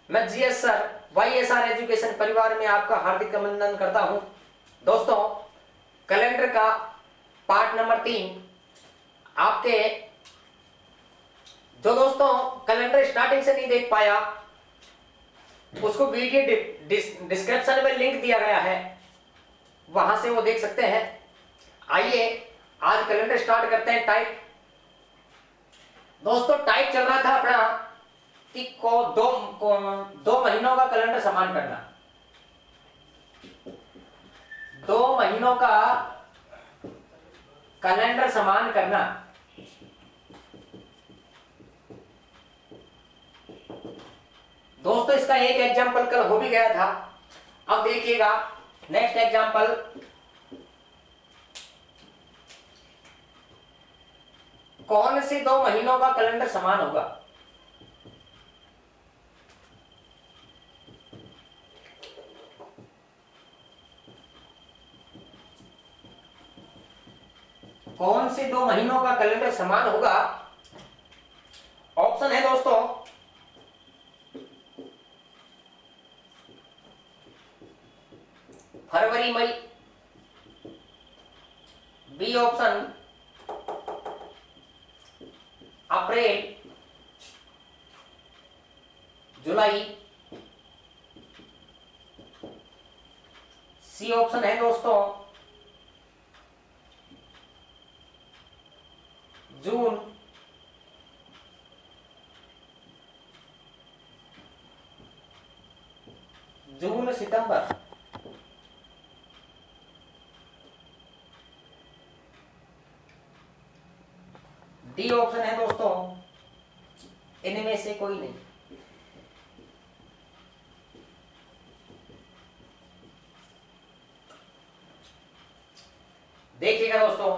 मैं GS sir YSR education परिवार में आपका हार्दिक अभिनंदन करता हूं। दोस्तों, कैलेंडर का पार्ट नंबर 3 आपके जो दोस्तों कैलेंडर स्टार्टिंग से नहीं देख पाया, उसको वीडियो डिस्क्रिप्शन में लिंक दिया गया है, वहां से वो देख सकते हैं। आइए आज कैलेंडर स्टार्ट करते हैं। टाइप दोस्तों टाइप चल रहा था अपना कि दो महीनों का कैलेंडर समान करना। 2 महीनों का कैलेंडर समान करना। दोस्तों इसका एक एग्जाम्पल कल हो भी गया था। अब देखिएगा नेक्स्ट एग्जाम्पल। कौन से 2 महीनों का कैलेंडर समान होगा? कौन से 2 महीनों का कैलेंडर समान होगा? ऑप्शन है दोस्तों फरवरी मई, बी ऑप्शन अप्रैल जुलाई, सी ऑप्शन है दोस्तों जून, सितंबर। डी ऑप्शन है दोस्तों इनमें से कोई नहीं। देखिएगा दोस्तों,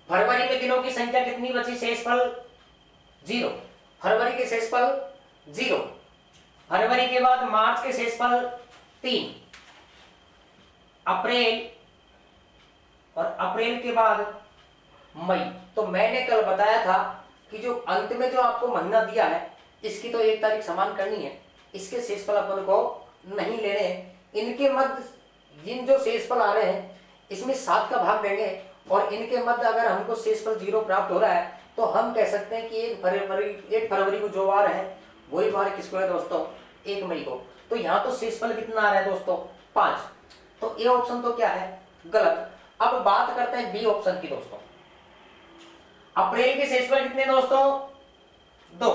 फरवरी में दिनों की संख्या कितनी बची? शेषफल 0। फरवरी के शेषफल 0। फरवरी के बाद मार्च के शेषफल 3, अप्रैल और अप्रैल के बाद मई। तो मैंने कल बताया था कि जो अंत में जो आपको महीना दिया है इसकी तो 1 तारीख समान करनी है, इसके शेषफल अपन को नहीं लेने हैं। इनके मध्य इन जो शेषफल आ रहे हैं इसमें 7 का भाग देंगे और इनके मध्य अगर हमको शेषफल 0 प्राप्त हो रहा है तो हम कह सकते हैं कि 1 फरवरी को जो वार है वही वार किसको है दोस्तों? 1 मई को। तो यहाँ तो शेषफल कितना आ रहा है दोस्तों? 5। तो ए ऑप्शन तो क्या है? गलत। अब बात करते हैं बी ऑप्शन की दोस्तों। अप्रैल के शेषफल कितने दोस्तों? 2।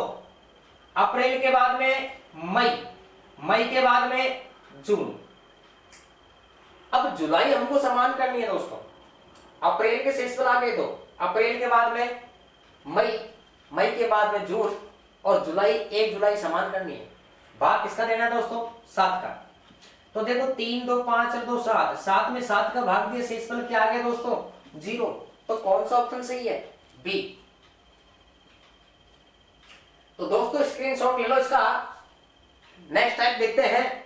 अप्रैल के बाद में मई, मई के बाद में जून। अब जुलाई हमको समान करनी है दोस्तों। अप्रैल के शेषफल आ गए 2, अप्रैल के बाद में मई, मई के बाद में जून और जुलाई 1 जुलाई समान करनी है। भाग किसका देना है दोस्तों? 7 का। तो देखो 3 2 5 और 2 7, 7 में 7 का भाग दिया, शेषफल क्या आ गया दोस्तों? 0। तो कौन सा ऑप्शन सही है? बी। तो दोस्तों स्क्रीनशॉट ले लो इसका। नेक्स्ट टाइप देखते हैं।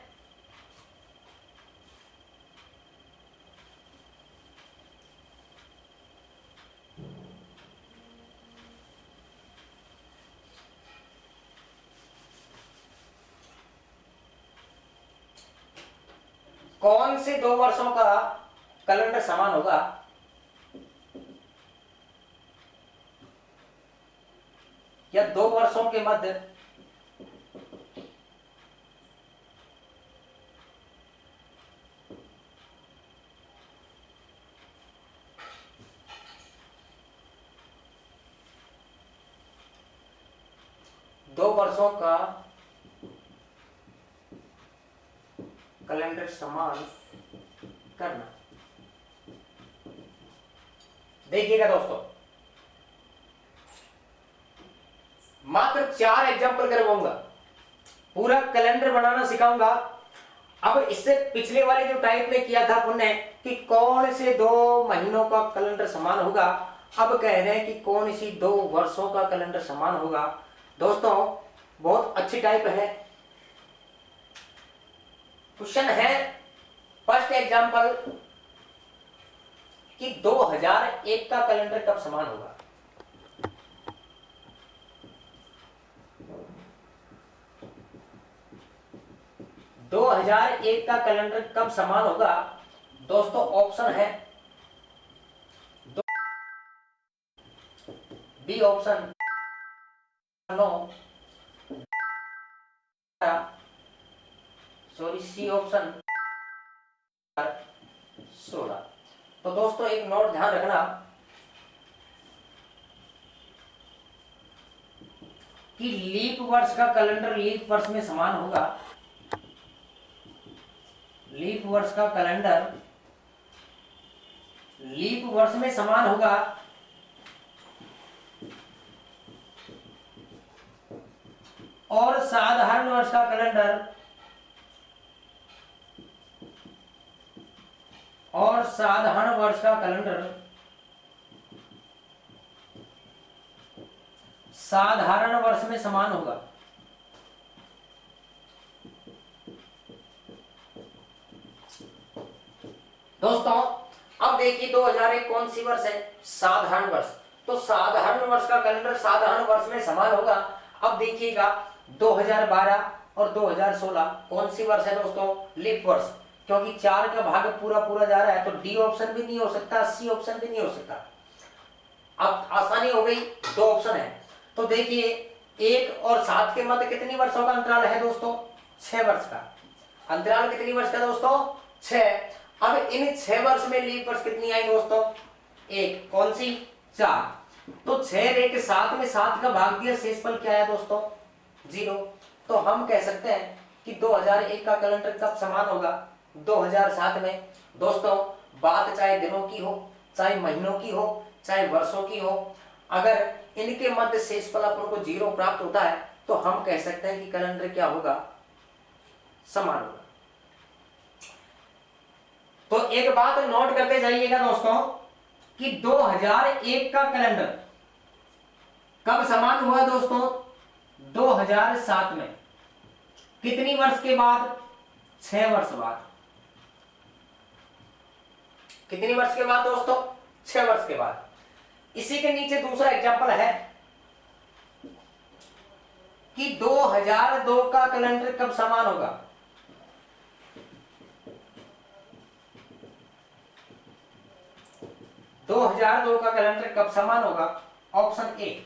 कौन से 2 वर्षों का कैलेंडर समान होगा? या 2 वर्षों के मध्य दो वर्षों का कैलेंडर समान करना। देखिएगा दोस्तों, मात्र 4 एग्जाम्पल करवाऊंगा, पूरा कैलेंडर बनाना सिखाऊंगा। अब इससे पिछले वाले जो टाइप में किया था अपन ने कि कौन से 2 महीनों का कैलेंडर समान होगा, अब कह रहे हैं कि कौन सी 2 वर्षों का कैलेंडर समान होगा। दोस्तों बहुत अच्छी टाइप है। क्वेश्चन है फर्स्ट एग्जांपल कि 2001 का कैलेंडर कब समान होगा। 2001 का कैलेंडर कब समान होगा दोस्तों? ऑप्शन है B option 9, sorry C option 16। तो दोस्तों एक नोट ध्यान रखना कि लीप वर्ष का कैलेंडर लीप वर्ष में समान होगा। लीप वर्ष का कैलेंडर लीप वर्ष में समान होगा और साधारण वर्ष का कैलेंडर साधारण वर्ष में समान होगा। दोस्तों अब देखिए 2001 कौन सी वर्ष है? साधारण वर्ष। तो साधारण वर्ष का कैलेंडर साधारण वर्ष में समान होगा। अब देखिएगा 2012 और 2016 कौन सी वर्ष है दोस्तों? लीप वर्ष। क्योंकि 4 का भाग पूरा पूरा जा रहा है तो डी ऑप्शन भी नहीं हो सकता, सी ऑप्शन भी नहीं हो सकता। अब आसानी हो गई, 2 ऑप्शन है। तो देखिए 1 और 7 के मध्य कितनी वर्षों का अंतराल है दोस्तों? 6 वर्ष का। अंतराल कितनी वर्ष का दोस्तों? 6। अब इन 6 वर्ष में लीप वर्ष कितनी आई दोस्तों? 1। कौन सी? 4। तो 6 रे के 7 में 7 का भाग दिया, शेषफल क्या है दोस्तों? 0। तो हम कह सकते हैं कि 2001 का कैलेंडर कब समान होगा? 2007 में। दोस्तों बात चाहे दिनों की हो, चाहे महीनों की हो, चाहे वर्षों की हो, अगर इनके मध्य शेषफल अपन को 0 प्राप्त होता है तो हम कह सकते हैं कि कैलेंडर क्या होगा? समान होगा। तो एक बात नोट करते जाइएगा दोस्तों कि 2001 का कैलेंडर कब समान हुआ दोस्तों? 2007 में। कितनी वर्ष के बाद? 6 वर्ष बाद। कितनी वर्ष के बाद दोस्तों? 6 वर्ष के बाद। इसी के नीचे दूसरा एग्जांपल है कि 2002 का कैलेंडर कब समान होगा? 2002 का कैलेंडर कब समान होगा? ऑप्शन ए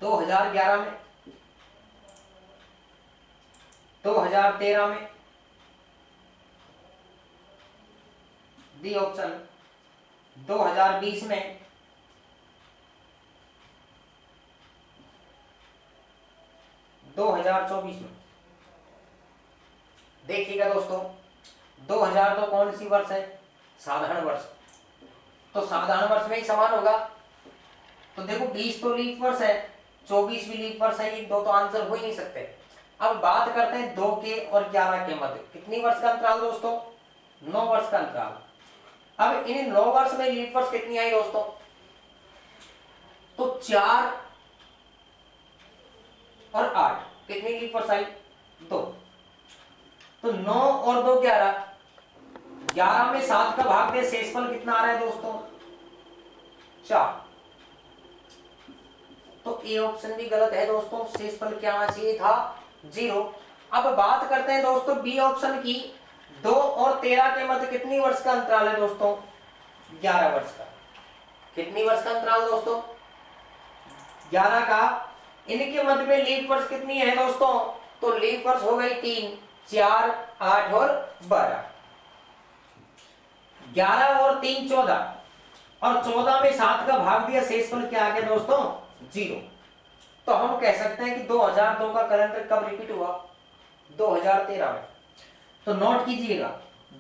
2011 में, 2013 में, डी ऑप्शन 2020 में, दो 2024 में। देखिएगा दोस्तों 2002 कौन सी वर्ष है? साधारण वर्ष। तो साधारण वर्ष में ही समान होगा। तो देखो 20 तो लीप वर्ष है, 24 भी लीप वर्ष है, ये दो तो आंसर हो ही नहीं सकते। अब बात करते हैं 2 के और 11 के मध्य कितनी वर्ष का अंतराल दोस्तों? 9 वर्ष का अंतराल। अब इन 9 वर्ष में लीप वर्ष कितनी आई दोस्तों? तो 4 और 8 कितनी लीप वर्ष आई? 2। तो 9 और 2 11, 11 में 7 का भाग दे, शेषफल कितना आ रहा है दोस्तों? 4। तो ए ऑप्शन भी गलत है दोस्तों, शेषफल क्या आना चाहिए था? 0। अब बात करते हैं दोस्तों बी ऑप्शन की। 2 और 13 के मध्य कितनी वर्ष का अंतराल है दोस्तों? 11 वर्ष का। कितनी वर्ष का अंतराल दोस्तों? 11 का। इनके मध्य में लीप वर्ष कितनी है दोस्तों? तो लीप वर्ष हो गई 3, 4, 8 और 12। 11 और 3 14, और 14 में 7 का भाग दिया, शेषफल क्या आ गया दोस्तों? 0। तो हम कह सकते हैं कि 2002 का कैलेंडर कब रिपीट हुआ? 2013 में। तो नोट कीजिएगा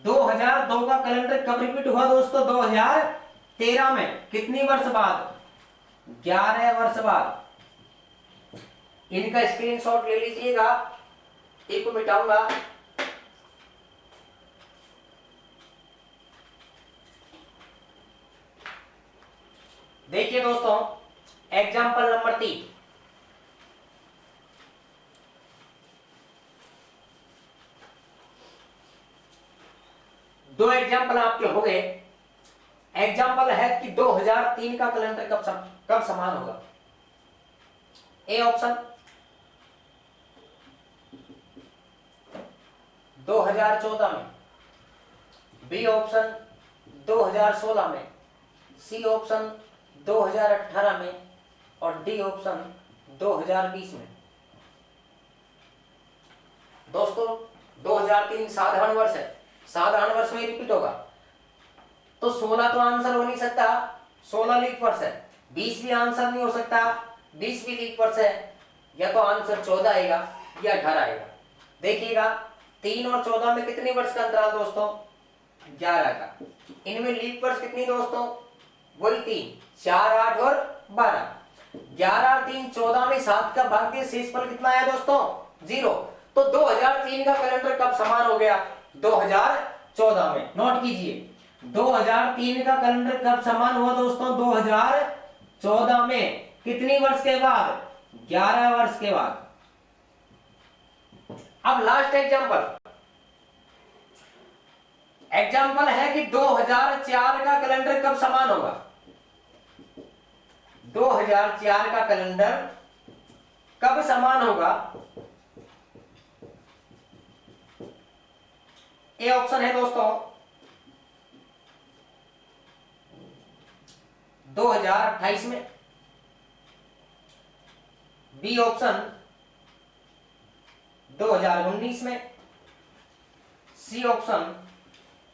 2002 का कैलेंडर कब रिपीट हुआ दोस्तों? 2013 में। कितनी वर्ष बाद? 11 वर्ष बाद। इनका स्क्रीनशॉट ले लीजिएगा, एक को मिटाऊंगा। देखिए दोस्तों एग्जाम्पल नंबर 3। दो एग्जाम्पल आपके हो गए। एग्जाम्पल है कि 2003 का कैलेंडर कब समान होगा? ए ऑप्शन 2014 में, बी ऑप्शन 2016 में, सी ऑप्शन 2018 में और डी ऑप्शन 2020 में। दोस्तों 2003 साधारण वर्ष है, साधारण वर्ष में रिपीट होगा, तो 16 तो आंसर हो नहीं सकता, 16 लीप वर्ष है। 20 भी आंसर नहीं हो सकता, 20 भी लीप वर्ष है। या तो आंसर 14 आएगा या 18 आएगा। देखिएगा 3 और 14 में कितने वर्ष का अंतराल दोस्तों, 11 का। इनमें लीप वर्ष कितनी दोस्तों, वही 3, 4, 8 और 12। 11 और 3 14 में 7 का भाग दिया, शेषफल कितना आया दोस्तों, 0। तो 2003 का कैलेंडर कब समान हो गया, 2014 में। नोट कीजिए 2003 का कैलेंडर कब समान हुआ दोस्तों, 2014 में। कितनी वर्ष के बाद, 11 वर्ष के बाद। अब लास्ट एग्जाम्पल है कि 2004 का कैलेंडर कब समान होगा। 2004 का कैलेंडर कब समान होगा। ए ऑप्शन है दोस्तों 2028 में, बी ऑप्शन 2019 में, सी ऑप्शन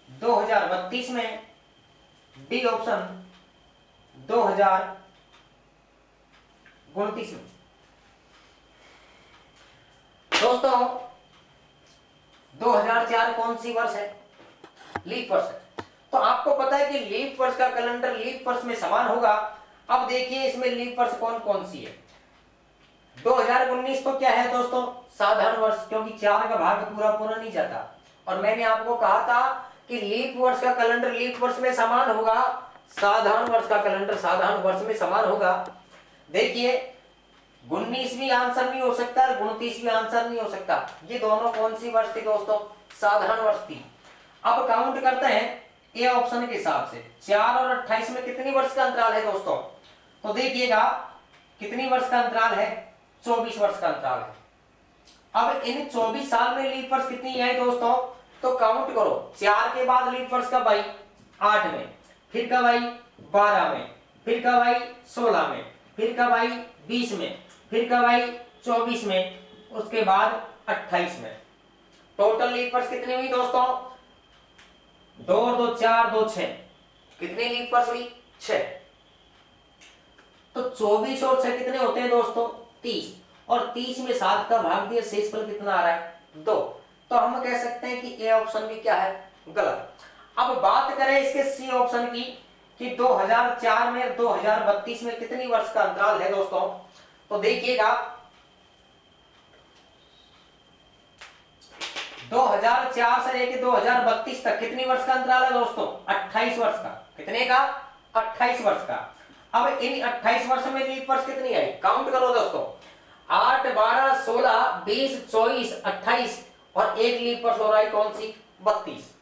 2032 में, डी ऑप्शन 2029 में। दोस्तों 2004 कौन सी वर्ष है, लीप वर्ष है। तो आपको पता है कि लीप वर्ष का कैलेंडर लीप वर्ष में समान होगा। अब देखिए इसमें लीप वर्ष कौन कौन सी है। 2019 तो क्या है दोस्तों, साधारण वर्ष, क्योंकि 4 का भाग पूरा नहीं जाता। और मैंने आपको कहा था कि लीप वर्ष का कैलेंडर लीप वर्ष में समान होगा, साधारण वर्ष का कैलेंडर साधारण वर्ष में समान होगा। देखिए 19 भी आंसर नहीं हो सकता, 29 भी आंसर नहीं हो सकता। ये दोनों कौन सी वर्ष थी दोस्तों, साधारण वर्ष थी। अब काउंट करते हैं ए ऑप्शन के हिसाब से। 4 और 28 में कितनी वर्ष का अंतराल है दोस्तों, तो देखिएगा कितनी वर्ष का अंतराल है, 24 वर्ष का अंतराल है। अब इन 24 साल में लीप वर्ष कितनी है दोस्तों, तो काउंट करो। 4 के बाद लीप वर्ष कब आई, 8 में, फिर कब आई 12 में, फिर कब आई 16 में, फिर कब आई 20 में, फिर कब आई 24 में, उसके बाद 28 में। टोटल लीप वर्ष कितनी हुई दोस्तों, 2 और 2 4, 2 6। कितनी लीप वर्ष हुई, 6। तो 24 और 6 कितने होते हैं दोस्तों, 30। और 30 में 7 का भाग दिया, शेषफल कितना आ रहा है, 2। तो हम कह सकते हैं कि ए ऑप्शन भी क्या है, गलत। अब बात करें इसके सी ऑप्शन की कि 2004 में 2032 में कितनी वर्ष का अंतराल है दोस्तों, तो देखिएगा 2004 से लेकर 2032 तक कितनी वर्ष का अंतराल है दोस्तों, 28 वर्ष का। कितने का, 28 वर्ष का। अब इन 28 वर्ष में लीप वर्ष कितनी आई, काउंट करो दोस्तों। 8, 12, 16, 20, 24, 28 और एक लीप वर्ष हो रहा है, कौन सी, 32।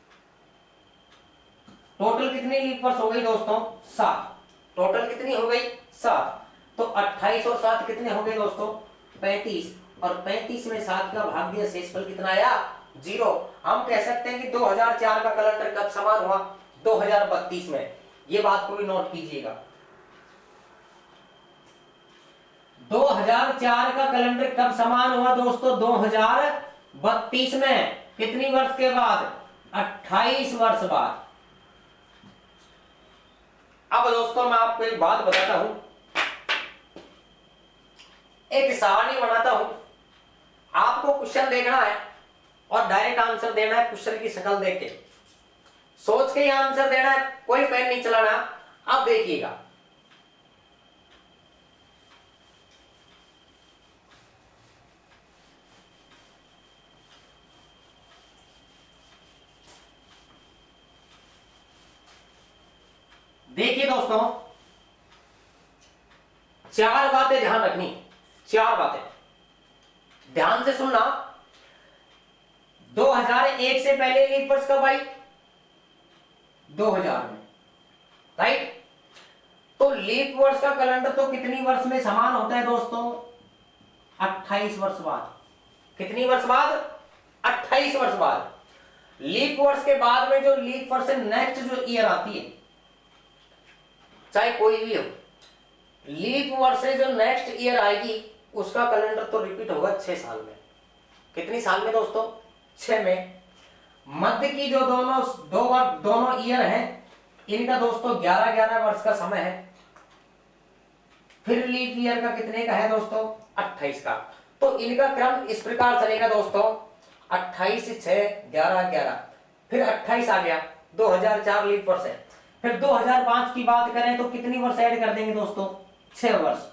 टोटल कितनी लीप वर्ष हो गई दोस्तों, 7। टोटल कितनी हो गई, 7। तो 28 और 7 कितने हो गए दोस्तों, 35। और 35 में 7 का भाग दिया, शेषफल कितना आया, 0। हम कह सकते हैं कि 2004 का कैलेंडर कब समान हुआ, 2032 में। ये बात को भी नोट कीजिएगा। 2004 का कैलेंडर कब समान हुआ दोस्तों, 2032 में। कितनी वर्ष के बाद, 28 वर्ष बाद। अब दोस्तों मैं आपको एक बात बताता हूं, एक सारणी बनाता हूं। आपको क्वेश्चन देखना है और डायरेक्ट आंसर देना है, क्वेश्चन की शक्ल देख के सोच के ही आंसर देना है, कोई पेन नहीं चलाना। अब देखिएगा देखिए दोस्तों, 4 बातें ध्यान रखनी, 4 बातें ध्यान से सुनना। 2001 से पहले लीप वर्ष कब आई, 2000 में, राइट। तो लीप वर्ष का कैलेंडर तो कितनी वर्ष में समान होता है दोस्तों, 28 वर्ष बाद। कितनी वर्ष बाद, 28 वर्ष बाद। लीप वर्ष के बाद में जो लीप वर्ष से नेक्स्ट जो ईयर आती है, चाहे कोई भी हो, लीप वर्ष से जो नेक्स्ट ईयर आएगी उसका कैलेंडर तो रिपीट होगा 6 साल में। कितनी साल में दोस्तों? 6 में। मध्य की जो दोनों ईयर हैं, इनका दोस्तों 11-11 वर्ष का समय है। फिर लीप ईयर का कितने का है दोस्तों? 28 का। तो इनका क्रम इस प्रकार चलेगा दोस्तों, 28, 6, 11, 11, फिर 28 आ गया, 2004 लीप वर्ष है। फिर 2005 की बात करें तो कितनी वर्ष ऐड कर देंगे दोस्तों? 6 वर्ष।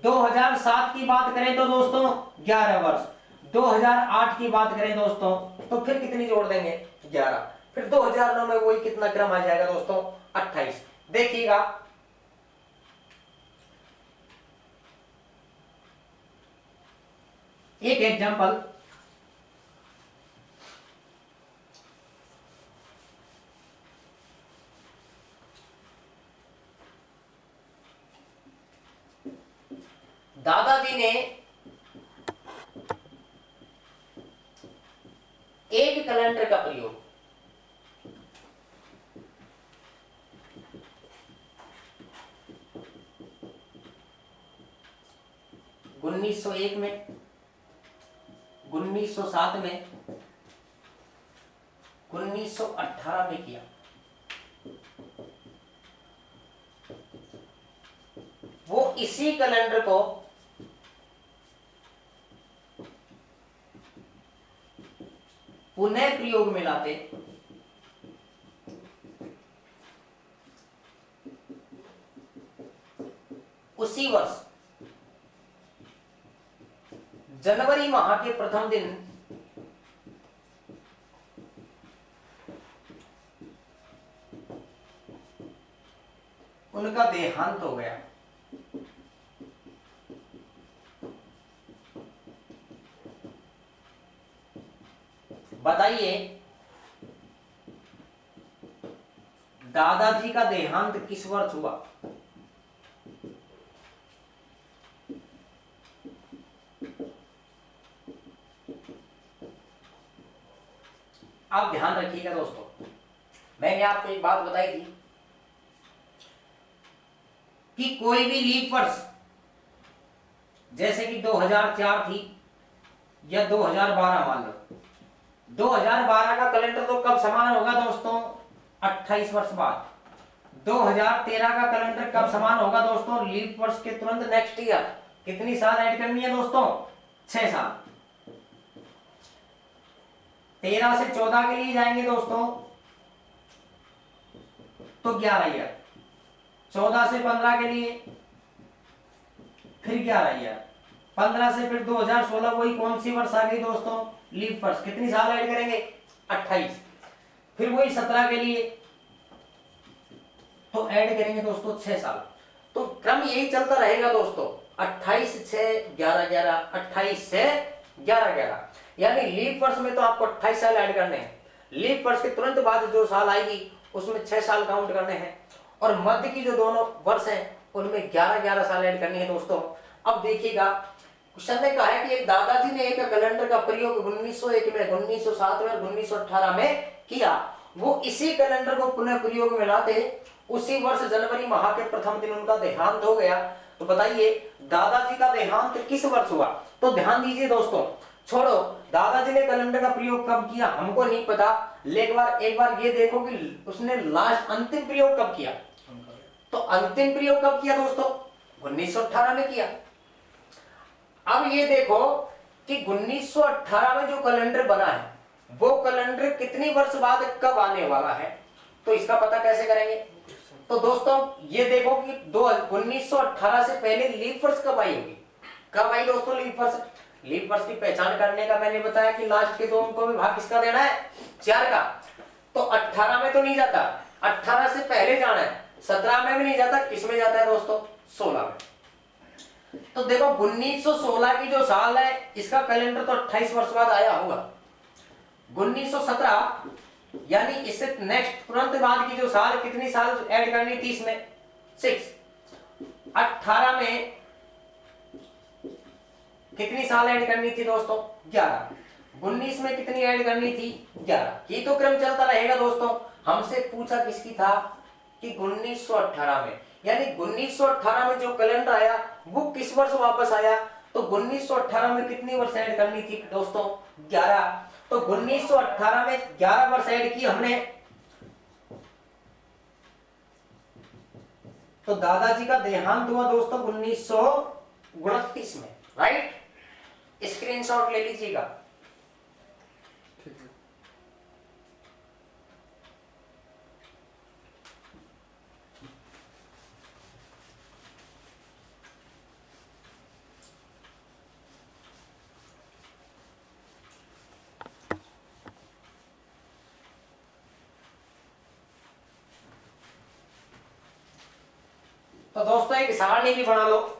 2007 की बात करें तो दोस्तों 11 वर्ष। 2008 की बात करें दोस्तों तो फिर कितनी जोड़ देंगे? 11। फिर 2009 में वही कितना क्रम आ जाएगा दोस्तों? 28। देखिएगा, एक एग्जांपल, दादाजी ने एक कैलेंडर का प्रयोग 1901 में, 1907 में, 1918 में किया। वो इसी कैलेंडर को पुनः प्रयोग में लाते उसी वर्ष जनवरी माह के प्रथम दिन उनका देहांत हो गया। बताइए, दादाजी का देहांत किस वर्ष हुआ? आप ध्यान रखिएगा दोस्तों, मैंने आपको एक बात बताई थी कि कोई भी लीप वर्ष, जैसे कि 2004 थी या 2012 मान लो, 2012 का कैलेंडर तो कब समान होगा दोस्तों? 28 वर्ष बाद। 2013 का कैलेंडर कब समान होगा दोस्तों? लीप वर्ष के तुरंत नेक्स्ट ईयर। कितनी साल ऐड करनी है दोस्तों? 6 साल। 13 से 14 के लिए जाएंगे दोस्तों तो 11 ईयर। 14 से 15 के लिए फिर 11 ईयर। 15 से फिर 2016, वही कौन सी वर्ष आ गई दोस्तों? लीप वर्ष। कितनी साल ऐड करेंगे? 28। फिर वही 17 के लिए तो ऐड करेंगे दोस्तों 6 साल। तो क्रम यही चलता रहेगा दोस्तों, 28 से 11 11, 28 से 11 11। यानी लीप वर्ष में तो आपको 28 साल ऐड करने हैं, लीप वर्ष के तुरंत बाद जो साल आएगी उसमें 6 साल काउंट करने हैं, और मध्य की जो दोनों वर्ष हैं उनमें 11 11 साल ऐड करनी है दोस्तों। अब देखिएगा, क्वेश्चन ने कहा है कि एक दादाजी ने एक कैलेंडर का प्रयोग 1901 में, 1907 में और 1918 में किया। वो इसी कैलेंडर को पुनः प्रयोग में लाते उसी वर्ष जनवरी माह के प्रथम दिन उनका देहांत हो गया। तो बताइए, दादाजी का देहांत किस वर्ष हुआ? तो ध्यान दीजिए दोस्तों, छोड़ो दादाजी ने कैलेंडर का प्रयोग कब किया हमको नहीं पता, लेकिन एक बार ये देखो कि उसने लास्ट अंतिम प्रयोग कब किया। तो अंतिम प्रयोग कब किया दोस्तों? 1918 में किया। अब ये देखो कि 1918 में जो कैलेंडर बना है वो कैलेंडर कितनी वर्ष बाद कब आने वाला है, तो इसका पता कैसे करेंगे? तो दोस्तों ये देखो कि 1918 से पहले लीप वर्ष कब आई होगी? कब आई दोस्तों लीप वर्ष? लीप वर्ष की पहचान करने का मैंने बताया कि लास्ट के 2 अंकों में भाग किसका देना है? 4 का। तो 18 में तो नहीं जाता, 18 से पहले जाना है, 17 में भी नहीं जाता, किस में जाता है दोस्तों? 16 में। तो देखो 1916 की जो साल है इसका कैलेंडर तो 28 वर्ष बाद आया होगा। 1917 यानी इससे नेक्स्ट तुरंत बाद की जो साल, कितनी साल ऐड करनी? 30 में 6। 18 में कितनी साल ऐड करनी थी दोस्तों? 11। 19 में कितनी ऐड करनी थी? 11। ये तो क्रम चलता रहेगा दोस्तों। हमसे पूछा किसकी था कि 1918 में, यानी 1918 में जो कैलेंडर आया वो किस वर्ष वापस आया? तो 1918 में कितनी वर्ष ऐड करनी थी दोस्तों? 11। तो 1918 में 11 वर्ष ऐड की हमने, तो दादाजी का देहांत हुआ दोस्तों 1929 में, राइट? स्क्रीनशॉट ले लीजिएगा। तो दोस्तों एक सारणी भी बना लो।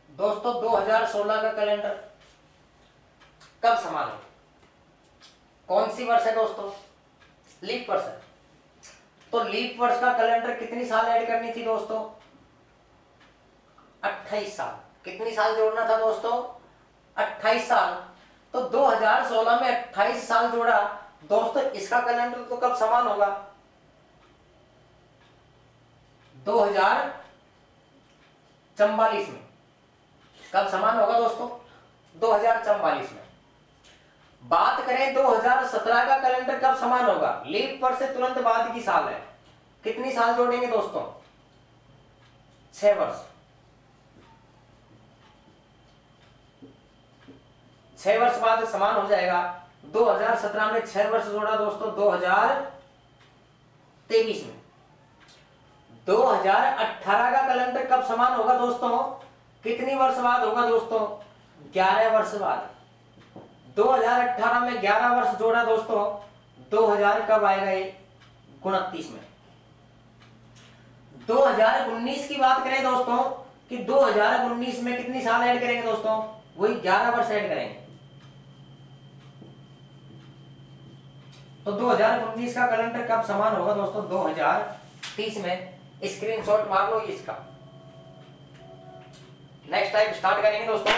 दोस्तों 2016 का कैलेंडर कब समान हो? कौन सी वर्ष है दोस्तों? लीप वर्ष है। तो लीप वर्ष का कैलेंडर कितनी साल ऐड करनी थी दोस्तों? 28 साल। कितनी साल जोड़ना था दोस्तों? 28 साल। तो 2016 में 28 साल जोड़ा दोस्तों, इसका कैलेंडर तो कब समान होगा? 2044 में। कब समान होगा दोस्तों? 2044 में। बात करें 2017 का कैलेंडर कब समान होगा? लीप वर्ष से तुरंत बाद की साल है। कितनी साल जोड़ेंगे दोस्तों? 6 वर्ष। 6 वर्ष बाद समान हो जाएगा। 2017 में 6 वर्ष जोड़ा दोस्तों 2023 में। 2018 का कैलेंडर कब समान होगा दोस्तों? कितनी वर्ष बाद होगा दोस्तों? 11 वर्ष बाद। 2018 में 11 वर्ष जोड़ा दोस्तों, 2000 कब आएगा? ये 29 में। 2019 की बात करें दोस्तों कि 2019 में कितनी साल ऐड करेंगे दोस्तों? वही 11 वर्ष ऐड करेंगे। तो 2019 का कैलेंडर कब समान होगा दोस्तों? 2030 में। स्क्रीनशॉट मार लो इसका। नेक्स्ट टाइम स्टार्ट करेंगे दोस्तों।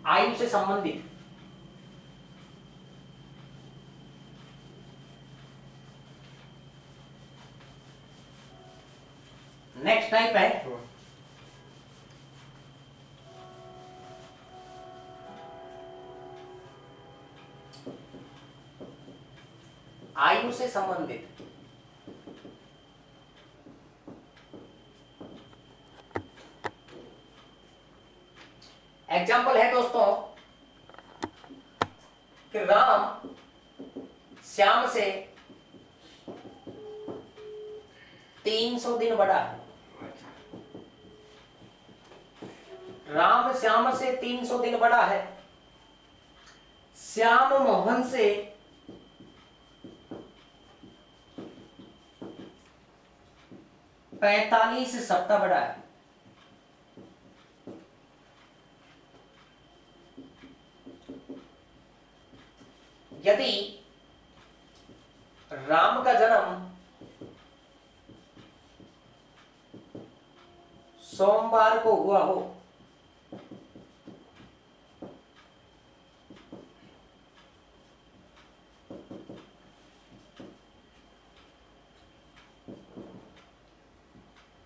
आयु से संबंधित नेक्स्ट टाइप है आयु से संबंधित। एग्जाम्पल है दोस्तों कि राम श्याम से 300 दिन बड़ा है। राम श्याम से 300 दिन बड़ा है। श्याम मोहन से 45 सप्ताह बड़ा है। यदि राम का जन्म सोमवार को हुआ हो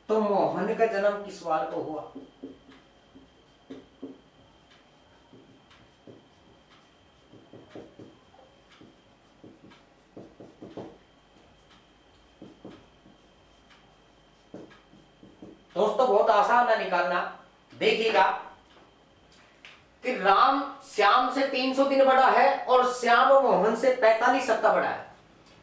तो मोहन का जन्म किस वार को हुआ? दोस्तों बहुत आसान है निकालना। देखिएगा कि राम श्याम से 300 दिन बड़ा है और श्याम मोहन से 45 सप्ताह बड़ा है।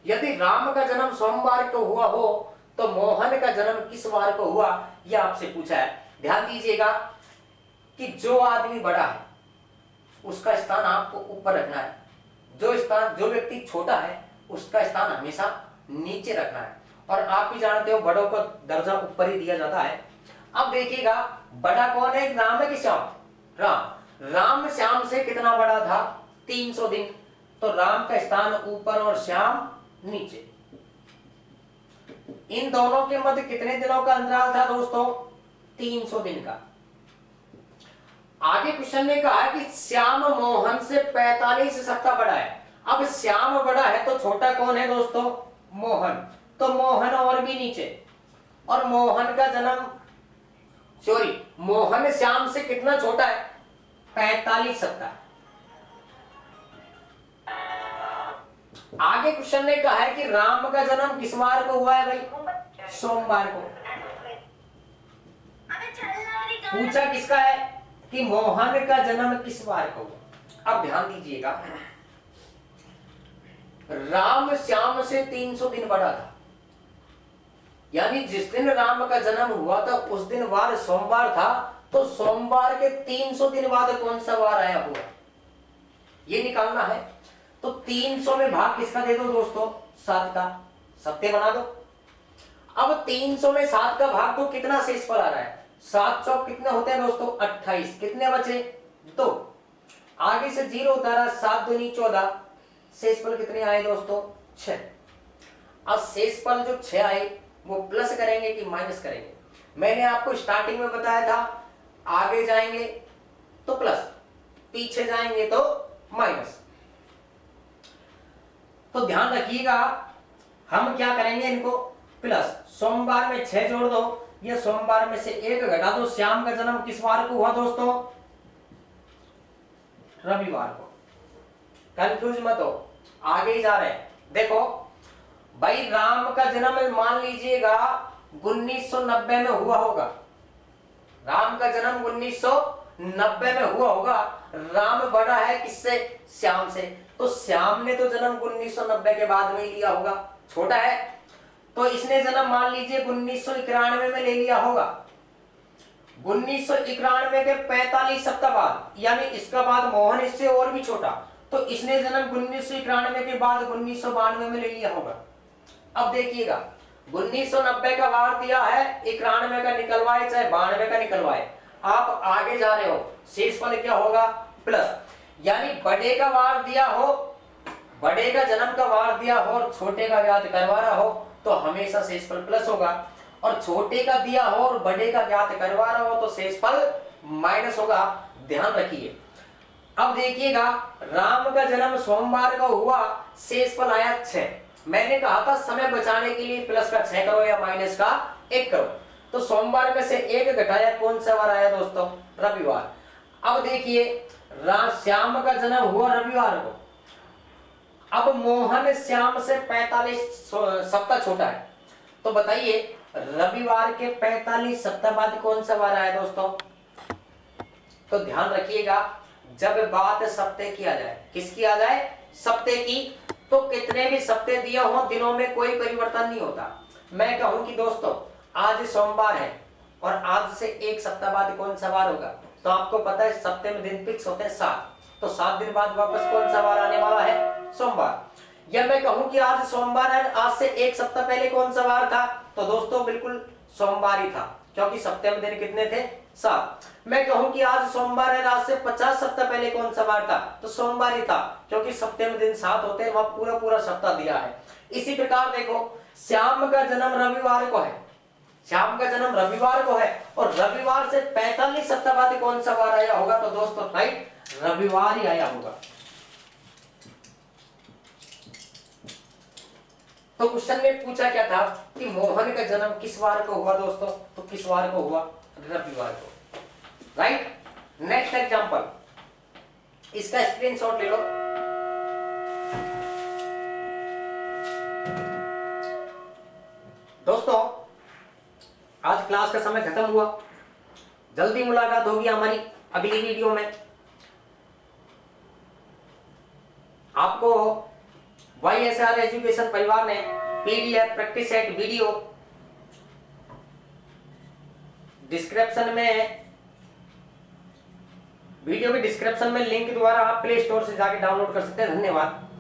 यदि राम का जन्म सोमवार को हुआ हो तो मोहन का जन्म किस वार को हुआ, यह आपसे पूछा है। ध्यान दीजिएगा कि जो आदमी बड़ा है उसका स्थान आपको ऊपर रखना है, जो व्यक्ति छोटा है उसका स्थान हमेशा नीचे रखना है। और आप भी जानते हो बड़ों को दर्जा ऊपर ही दिया जाता है। अब देखिएगा बड़ा कौन है, राम है कि श्याम? राम श्याम से कितना बड़ा था? 300 दिन। तो राम का स्थान ऊपर और श्याम नीचे। इन दोनों के मध्य कितने दिनों का अंतराल था दोस्तों? 300 दिन का। आगे क्वेश्चन ने कहा कि श्याम मोहन से 45 सप्ताह बड़ा है। अब श्याम बड़ा है तो छोटा कौन है दोस्तों? मोहन। तो मोहन और भी नीचे। और मोहन का जन्म मोहन श्याम से कितना छोटा है? 45 सप्ताह। आगे क्वेश्चन ने कहा है कि राम का जन्म किस वार को हुआ है भाई? सोमवार को। पूछा किसका है कि मोहन का जन्म किस वार को हुआ। अब ध्यान दीजिएगा, राम श्याम से 300 दिन बड़ा था, यानी जिस दिन राम का जन्म हुआ था उस दिन वार सोमवार था। तो सोमवार के 300 दिन बाद कौन सा वार आया हुआ, ये निकालना है। तो 300 में भाग किसका दे दो दोस्तों? 7 का। सत्य बना दो। अब 300 में 7 का भाग तो कितना शेषफल आ रहा है? 7 चौक कितने होते हैं दोस्तों? 28। कितने बचे? 2। आगे से 0 उतारा, 7 दूनी 14। शेषफल कितने आए दोस्तों? 6। अब शेषफल जो 6 आए वो प्लस करेंगे कि माइनस करेंगे? मैंने आपको स्टार्टिंग में बताया था, आगे जाएंगे तो प्लस, पीछे जाएंगे तो माइनस। तो ध्यान रखिएगा, हम क्या करेंगे इनको प्लस। सोमवार में 6 जोड़ दो, ये सोमवार में से 1 घटा दो। श्याम का जन्म किस वार को हुआ दोस्तों? रविवार को। कंफ्यूज मत हो, आगे ही जा रहे हैं। देखो भाई, राम का जन्म मान लीजिएगा 1990 में हुआ होगा। राम का जन्म 1990 में हुआ होगा। राम बड़ा है किससे? श्याम से। तो श्याम ने तो जन्म 1990 के बाद में लिया होगा, छोटा है। तो इसने जन्म मान लीजिए 1991 में ले लिया होगा। 1991 के 45 सप्ताह बाद, यानी इसका बाद मोहन इससे और भी छोटा, तो इसने जन्म 1991 के बाद 1992 में ले लिया होगा। अब देखिएगा, 1990 का वार दिया है, 91 का निकलवाए चाहे 92 का निकलवाए, आप आगे जा रहे हो, शेषफल क्या होगा? प्लस। यानी बड़े का वार दिया हो, बड़े का जन्म का वार दिया हो और छोटे का ज्ञात करवा रहा हो तो हमेशा शेषफल प्लस होगा। और छोटे का दिया हो और बड़े का ज्ञात करवा रहा हो तो शेषफल माइनस होगा। ध्यान रखिए। अब देखिएगा, राम का जन्म सोमवार को हुआ, शेषफल आया 6। मैंने कहा था समय बचाने के लिए प्लस का 6 करो या माइनस का 1 करो। तो सोमवार में से 1 घटाया, कौन सा वार आया दोस्तों? रविवार। अब देखिए, श्याम का जन्म हुआ रविवार को। अब मोहन श्याम से 45 सप्ताह छोटा है, तो बताइए रविवार के 45 सप्ताह बाद कौन सा वार आया दोस्तों? तो ध्यान रखिएगा, जब बात सप्ताह की आ जाए, किसकी आ जाए? सप्ताह की, तो कितने भी सप्ताह दिया हो दिनों में कोई परिवर्तन नहीं होता। मैं कहूं कि दोस्तों आज सोमवार है और आज से 1 सप्ताह बाद कौन सा वार होगा, तो आपको पता है सप्ताह में दिन फिक्स होते हैं 7, तो 7 दिन बाद वापस कौन सा वार आने वाला है? सोमवार। या मैं कहूं कि आज सोमवार है, आज से 1 सप्ताह पहले कौन सा वार था, तो दोस्तों बिल्कुल सोमवार ही था, क्योंकि सप्ताह में दिन कितने थे? 7। मैं कहूं कि आज सोमवार है, आज से 50 सप्ताह पहले कौन सा वार था, तो सोमवार ही था, क्योंकि सप्ताह में दिन 7 होते हैं, वह पूरा सप्ताह दिया है। इसी प्रकार देखो, श्याम का जन्म रविवार को है, श्याम का जन्म रविवार को है और रविवार से 45 सप्ताह बाद कौन सा वार आया होगा, तो दोस्तों राइट, रविवार ही आया होगा। तो क्वेश्चन में पूछा क्या था कि मोहन का जन्म किस वार को हुआ दोस्तों, तो किस वार को हुआ? रविवार को, राइट। नेक्स्ट एग्जांपल, इसका स्क्रीनशॉट ले लो। दोस्तों आज क्लास का समय खत्म हुआ, जल्दी मुलाकात होगी हमारी अगली वीडियो में। आपको YSR एजुकेशन परिवार ने PDF practice set video description में, वीडियो के डिस्क्रिप्शन में लिंक द्वारा आप प्ले स्टोर से जाके डाउनलोड कर सकते हैं। धन्यवाद।